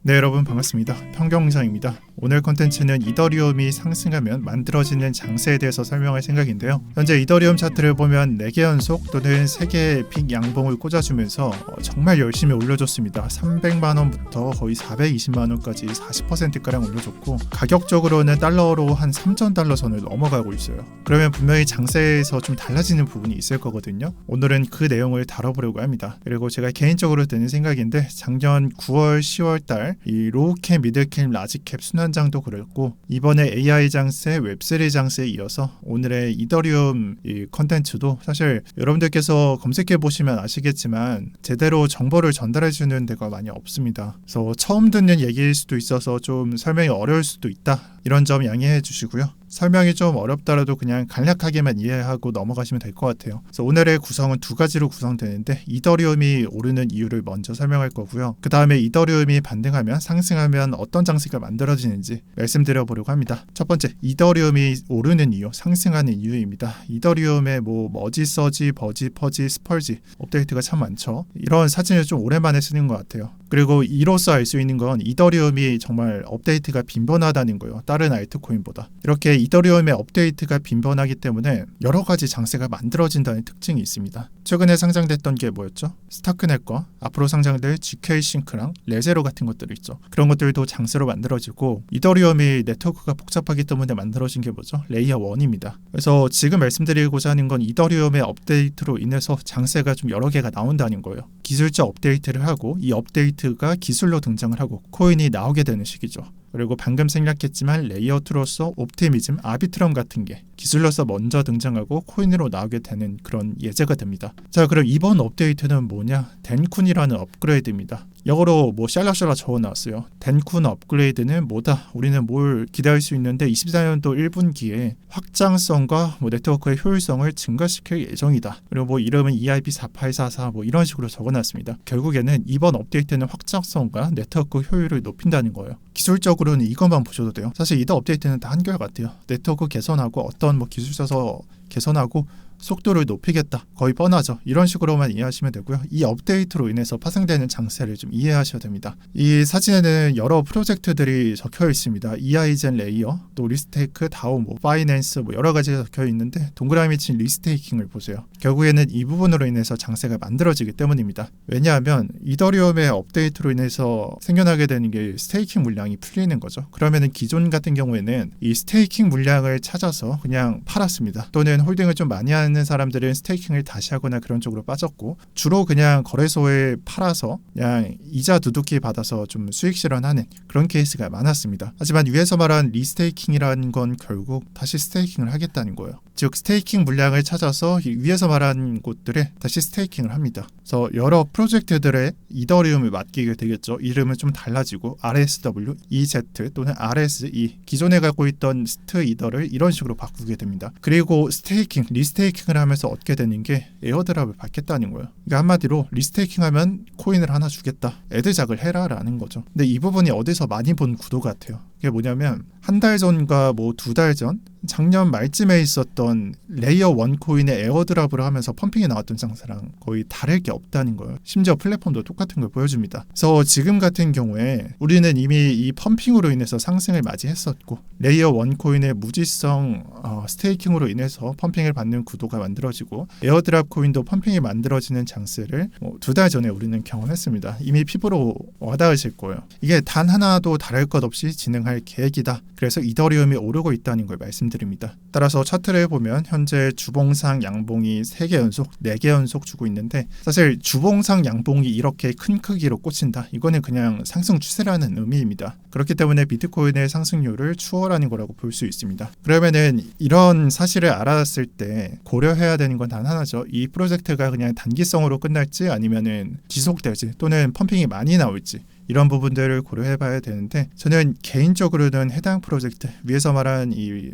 네, 여러분 반갑습니다. 평경장입니다. 오늘 컨텐츠는 이더리움이 상승하면 만들어지는 장세에 대해서 설명할 생각인데요. 현재 이더리움 차트를 보면 4개 연속 또는 3개의 빅 양봉을 꽂아주면서 정말 열심히 올려줬습니다. 300만원부터 거의 420만원까지 40%가량 올려줬고, 가격적으로는 달러로 한 3,000달러 선을 넘어가고 있어요. 그러면 분명히 장세에서 좀 달라지는 부분이 있을 거거든요. 오늘은 그 내용을 다뤄보려고 합니다. 그리고 제가 개인적으로 드는 생각인데, 작년 9월 10월 달 이 로우캡, 미들캡, 라지캡 순환장도 그랬고, 이번에 AI 장세, 웹3 장세에 이어서 오늘의 이더리움 이 컨텐츠도 사실 여러분들께서 검색해 보시면 아시겠지만 제대로 정보를 전달해 주는 데가 많이 없습니다. 그래서 처음 듣는 얘기일 수도 있어서 좀 설명이 어려울 수도 있다, 이런 점 양해해 주시고요. 설명이 좀 어렵더라도 그냥 간략하게만 이해하고 넘어가시면 될 것 같아요. 그래서 오늘의 구성은 2가지로 구성되는데, 이더리움이 오르는 이유를 먼저 설명할 거고요. 그 다음에 이더리움이 반등하면, 상승하면 어떤 장세가 만들어지는지 말씀드려 보려고 합니다. 첫 번째, 이더리움이 오르는 이유, 상승하는 이유입니다. 이더리움의 머지, 서지, 버지, 퍼지, 스펄지 업데이트가 참 많죠. 이런 사진을 좀 오랜만에 쓰는 것 같아요. 그리고 이로써 알 수 있는 건 이더리움이 정말 업데이트가 빈번하다는 거예요. 다른 알트코인보다. 이렇게 이더리움의 업데이트가 빈번하기 때문에 여러 가지 장세가 만들어진다는 특징이 있습니다. 최근에 상장됐던 게 뭐였죠? 스타크넷과 앞으로 상장될 GK싱크랑 레제로 같은 것들이 있죠. 그런 것들도 장세로 만들어지고, 이더리움이 네트워크가 복잡하기 때문에 만들어진 게 뭐죠? 레이어 1입니다. 그래서 지금 말씀드리고자 하는 건 이더리움의 업데이트로 인해서 장세가 좀 여러 개가 나온다는 거예요. 기술적 업데이트를 하고, 이 업데이트가 기술로 등장을 하고 코인이 나오게 되는 시기죠. 그리고 방금 생략했지만 레이어 2로서 옵티미즘, 아비트럼 같은 게 기술로서 먼저 등장하고 코인으로 나오게 되는 그런 예제가 됩니다. 자, 그럼 이번 업데이트는 뭐냐? 덴쿤이라는 업그레이드입니다. 영어로 샬라샬라 적어놨어요. 덴쿤 업그레이드는 뭐다? 우리는 뭘 기대할 수 있는데, 24년도 1분기에 확장성과 네트워크의 효율성을 증가시킬 예정이다. 그리고 이름은 EIP4844 이런 식으로 적어놨습니다. 결국에는 이번 업데이트는 확장성과 네트워크 효율을 높인다는 거예요. 기술적으로는 이것만 보셔도 돼요. 사실 이더 업데이트는 다 한결같아요. 네트워크 개선하고 어떤 기술 써서 개선하고 속도를 높이겠다, 거의 뻔하죠. 이런 식으로만 이해하시면 되고요. 이 업데이트로 인해서 파생되는 장세를 좀 이해하셔야 됩니다. 이 사진에는 여러 프로젝트들이 적혀 있습니다. EIGen 레이어, 또 리스테이크, 다오, 파이낸스 여러 가지가 적혀 있는데, 동그라미 친 리스테이킹을 보세요. 결국에는 이 부분으로 인해서 장세가 만들어지기 때문입니다. 왜냐하면 이더리움의 업데이트로 인해서 생겨나게 되는 게 스테이킹 물량이 풀리는 거죠. 그러면은 기존 같은 경우에는 이 스테이킹 물량을 찾아서 그냥 팔았습니다. 또는 홀딩을 좀 많이 하는 사람들은 스테이킹을 다시 하거나 그런 쪽으로 빠졌고, 주로 그냥 거래소에 팔아서 그냥 이자 두둑히 받아서 좀 수익 실현하는 그런 케이스가 많았습니다. 하지만 위에서 말한 리스테이킹이라는 건 결국 다시 스테이킹을 하겠다는 거예요. 즉 스테이킹 물량을 찾아서 위에서 말한 곳들에 다시 스테이킹을 합니다. 그래서 여러 프로젝트들의 이더리움을 맡기게 되겠죠. 이름은 좀 달라지고 RSW, EZ 또는 RSE, 기존에 갖고 있던 스트 이더를 이런 식으로 바꾸게 됩니다. 그리고 스테이킹, 리스테이킹을 하면서 얻게 되는 게 에어드랍을 받겠다는 거예요. 그러니까 한마디로 리스테이킹하면 코인을 하나 주겠다, 애드작을 해라 라는 거죠. 근데 이 부분이 어디서 많이 본 구도 같아요. 그게 뭐냐면, 한 달 전과 2달 전, 작년 말쯤에 있었던 레이어 1 코인의 에어드랍을 하면서 펌핑이 나왔던 장세랑 거의 다를 게 없다는 거예요. 심지어 플랫폼도 똑같은 걸 보여줍니다. 그래서 지금 같은 경우에 우리는 이미 이 펌핑으로 인해서 상승을 맞이했었고, 레이어 1 코인의 무지성 스테이킹으로 인해서 펌핑을 받는 구도가 만들어지고, 에어드랍 코인도 펌핑이 만들어지는 장세를 2달 전에 우리는 경험했습니다. 이미 피부로 와닿으실 거예요. 이게 단 하나도 다를 것 없이 진행할 계획이다. 그래서 이더리움이 오르고 있다는 걸 말씀드립니다. 따라서 차트를 보면 현재 주봉상 양봉이 3개 연속, 4개 연속 주고 있는데, 사실 주봉상 양봉이 이렇게 큰 크기로 꽂힌다, 이거는 그냥 상승 추세라는 의미입니다. 그렇기 때문에 비트코인의 상승률을 추월하는 거라고 볼 수 있습니다. 그러면은 이런 사실을 알았을 때 고려해야 되는 건 단 하나죠. 이 프로젝트가 그냥 단기성으로 끝날지 아니면은 지속될지, 또는 펌핑이 많이 나올지, 이런 부분들을 고려해봐야 되는데, 저는 개인적으로는 해당 프로젝트, 위에서 말한 이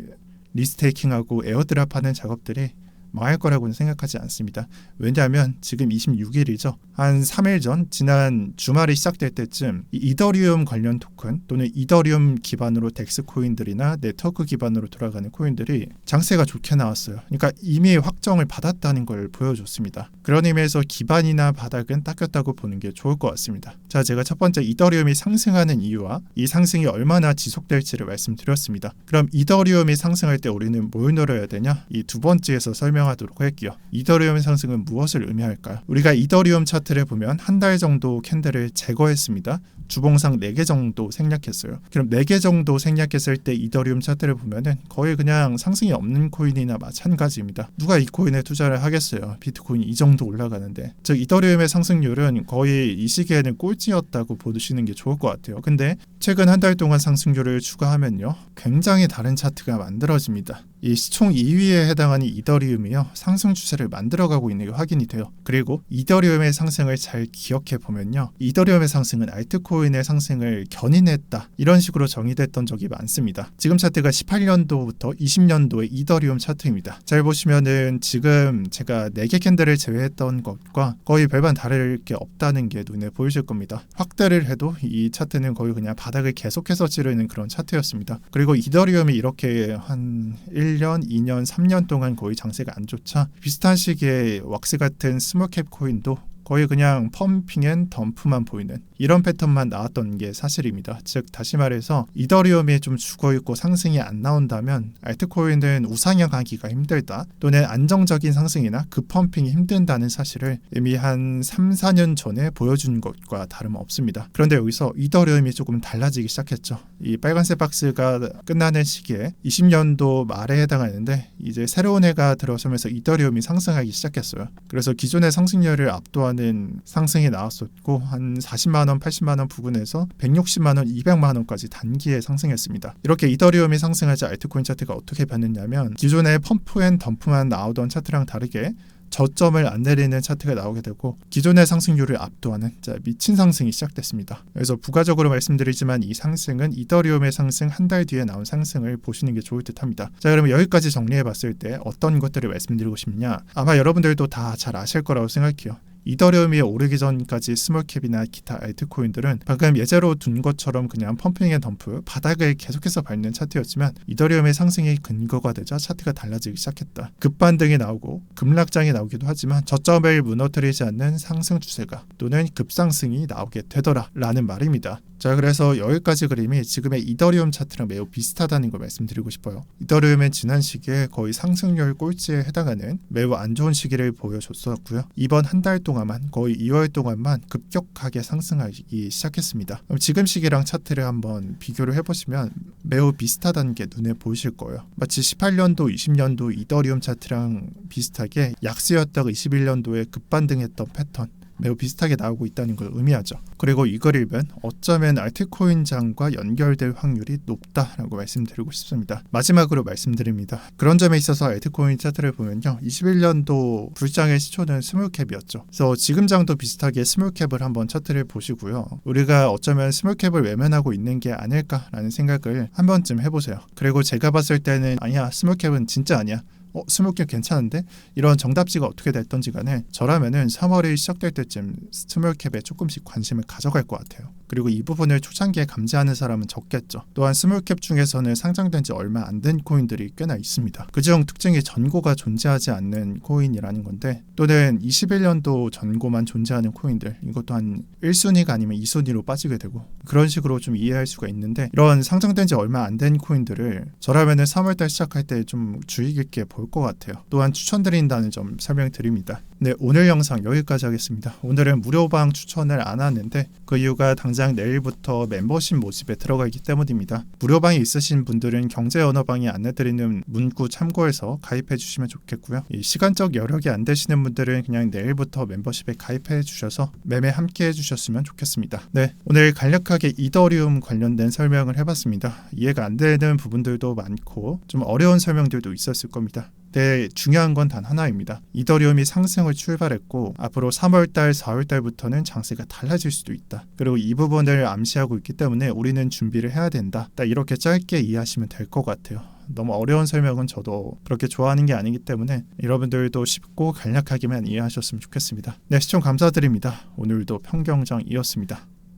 리스테이킹하고 에어드랍하는 작업들이 망할 거라고는 생각하지 않습니다. 왜냐하면 지금 26일이죠. 한 3일 전 지난 주말이 시작될 때쯤 이 이더리움 관련 토큰 또는 이더리움 기반으로 덱스 코인들이나 네트워크 기반으로 돌아가는 코인들이 장세가 좋게 나왔어요. 그러니까 이미 확정을 받았다는 걸 보여줬습니다. 그런 의미에서 기반이나 바닥은 닦였다고 보는 게 좋을 것 같습니다. 자, 제가 첫 번째 이더리움이 상승하는 이유와 이 상승이 얼마나 지속될지를 말씀드렸습니다. 그럼 이더리움이 상승할 때 우리는 뭘 노려야 되냐? 이 두 번째에서 설명하도록 할게요. 이더리움 상승은 무엇을 의미할까요? 우리가 이더리움 차트를 보면 한 달 정도 캔들을 제거했습니다. 주봉상 4개 정도 생략했어요. 그럼 4개 정도 생략했을 때 이더리움 차트를 보면은 거의 그냥 상승이 없는 코인이나 마찬가지입니다. 누가 이 코인에 투자를 하겠어요? 비트코인이 이 정도 올라가는데. 즉 이더리움의 상승률은 거의 이 시기에는 꼴찌였다고 보시는 게 좋을 것 같아요. 근데 최근 한 달 동안 상승률을 추가하면요, 굉장히 다른 차트가 만들어집니다. 이 시총 2위에 해당하는 이더리움이요, 상승 추세를 만들어가고 있는 게 확인이 돼요. 그리고 이더리움의 상승을 잘 기억해 보면요, 이더리움의 상승은 알트코인의 상승을 견인했다, 이런 식으로 정의됐던 적이 많습니다. 지금 차트가 18년도부터 20년도의 이더리움 차트입니다. 잘 보시면은 지금 제가 4개 캔들을 제외했던 것과 거의 별반 다를 게 없다는 게 눈에 보이실 겁니다. 확대를 해도 이 차트는 거의 그냥 바닥을 계속해서 찌르는 그런 차트였습니다. 그리고 이더리움이 이렇게 한 1년, 2년, 3년 동안 거의 장세가 안 좋자 비슷한 시기에 왁스 같은 스몰캡 코인도 거의 그냥 펌핑 앤 덤프만 보이는 이런 패턴만 나왔던 게 사실입니다. 즉 다시 말해서 이더리움이 좀 죽어있고 상승이 안 나온다면 알트코인은 우상향하기가 힘들다, 또는 안정적인 상승이나 급펌핑이 힘든다는 사실을 이미 한 3, 4년 전에 보여준 것과 다름없습니다. 그런데 여기서 이더리움이 조금 달라지기 시작했죠. 이 빨간색 박스가 끝나는 시기에 20년도 말에 해당하는데 이제 새로운 해가 들어서면서 이더리움이 상승하기 시작했어요. 그래서 기존의 상승률을 압도하는 상승이 나왔었고 한 40만원, 80만원 부근에서 160만원, 200만원까지 단기에 상승했습니다. 이렇게 이더리움이 상승하자 알트코인 차트가 어떻게 변했냐면 기존의 펌프 앤 덤프만 나오던 차트랑 다르게 저점을 안 내리는 차트가 나오게 되고 기존의 상승률을 압도하는 미친 상승이 시작됐습니다. 그래서 부가적으로 말씀드리지만 이 상승은 이더리움의 상승 한 달 뒤에 나온 상승을 보시는 게 좋을 듯합니다. 자, 그러면 여기까지 정리해봤을 때 어떤 것들을 말씀드리고 싶냐, 아마 여러분들도 다 잘 아실 거라고 생각해요. 이더리움이 오르기 전까지 스몰캡이나 기타 알트코인들은 방금 예제로 둔 것처럼 그냥 펌핑 앤 덤프, 바닥을 계속해서 밟는 차트였지만 이더리움의 상승이 근거가 되자 차트가 달라지기 시작했다. 급반등이 나오고 급락장이 나오기도 하지만 저점을 무너뜨리지 않는 상승 추세가 또는 급상승이 나오게 되더라 라는 말입니다. 자, 그래서 여기까지 그림이 지금의 이더리움 차트랑 매우 비슷하다는 걸 말씀드리고 싶어요. 이더리움은 지난 시기에 거의 상승률 꼴찌에 해당하는 매우 안 좋은 시기를 보여줬었고요. 이번 한 달 동안만, 거의 2월 동안만 급격하게 상승하기 시작했습니다. 그럼 지금 시기랑 차트를 한번 비교를 해보시면 매우 비슷하다는 게 눈에 보이실 거예요. 마치 18년도, 20년도 이더리움 차트랑 비슷하게 약세였다가 21년도에 급반등했던 패턴, 매우 비슷하게 나오고 있다는 걸 의미하죠. 그리고 이 그림은 어쩌면 알트코인장과 연결될 확률이 높다라고 말씀드리고 싶습니다. 마지막으로 말씀드립니다. 그런 점에 있어서 알트코인 차트를 보면요, 21년도 불장의 시초는 스몰캡이었죠. 그래서 지금 장도 비슷하게 스몰캡을 한번 차트를 보시고요, 우리가 어쩌면 스몰캡을 외면하고 있는 게 아닐까라는 생각을 한 번쯤 해보세요. 그리고 제가 봤을 때는 아니야, 스몰캡은 진짜 아니야, 스몰캡 괜찮은데? 이런 정답지가 어떻게 됐던지 간에 저라면은 3월이 시작될 때쯤 스몰캡에 조금씩 관심을 가져갈 것 같아요. 그리고 이 부분을 초창기에 감지하는 사람은 적겠죠. 또한 스몰캡 중에서는 상장된 지 얼마 안 된 코인들이 꽤나 있습니다. 그중 특징이 전고가 존재하지 않는 코인이라는 건데, 또는 21년도 전고만 존재하는 코인들, 이것도 한 1순위가 아니면 2순위로 빠지게 되고 그런 식으로 좀 이해할 수가 있는데, 이런 상장된 지 얼마 안 된 코인들을 저라면은 3월달 시작할 때 좀 주의 깊게 볼 것 같아요. 또한 추천드린다는 점 설명드립니다. 네, 오늘 영상 여기까지 하겠습니다. 오늘은 무료방 추천을 안 하는데 그 이유가 당장 내일부터 멤버십 모집에 들어가기 때문입니다. 무료방이 있으신 분들은 경제언어방이 안내드리는 문구 참고해서 가입해 주시면 좋겠고요. 이 시간적 여력이 안 되시는 분들은 그냥 내일부터 멤버십에 가입해 주셔서 매매 함께 해주셨으면 좋겠습니다. 네, 오늘 간략하게 이더리움 관련된 설명을 해봤습니다. 이해가 안 되는 부분들도 많고 좀 어려운 설명들도 있었을 겁니다. 네, 중요한 건 단 하나입니다. 이더리움이 상승을 출발했고 앞으로 3월달, 4월달부터는 장세가 달라질 수도 있다. 그리고 이 부분을 암시하고 있기 때문에 우리는 준비를 해야 된다. 딱 이렇게 짧게 이해하시면 될 것 같아요. 너무 어려운 설명은 저도 그렇게 좋아하는 게 아니기 때문에 여러분들도 쉽고 간략하게만 이해하셨으면 좋겠습니다. 네, 시청 감사드립니다. 오늘도 평경장이었습니다.